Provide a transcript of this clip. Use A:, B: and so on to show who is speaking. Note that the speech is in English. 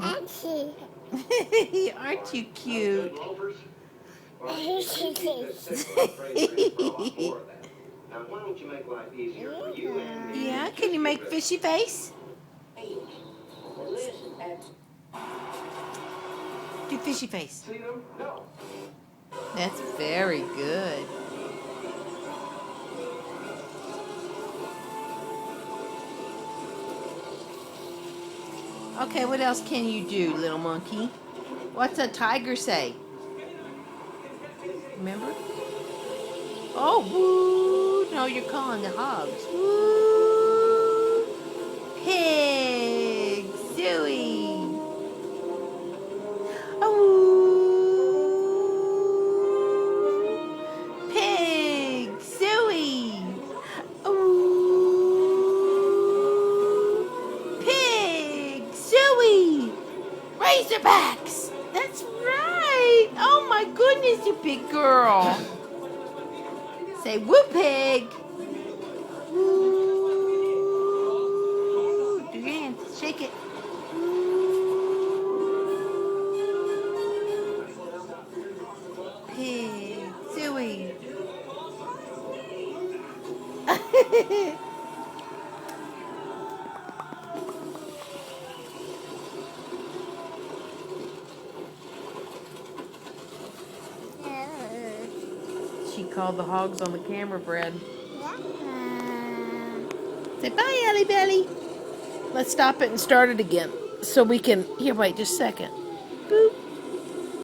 A: Auntie.
B: Aren't you cute? Yeah, can you make fishy face? Do fishy face. That's very good. Okay, what else can you do, little monkey? What's a tiger say? Remember? Oh, woo! No, you're calling the hogs. Woo! Pig! Zooey! Ooh! Pig! Zooey! Ooh! Pig! Zooey! Razorbacks! That's right! Oh my goodness, you big girl! Say woo pig! Woo! Do your hands, shake it. Pig, Zooey. She called the hogs on the camera, Brad. Say bye, Ellie Belly. Let's stop it and start it again so we can. Here, wait just a second.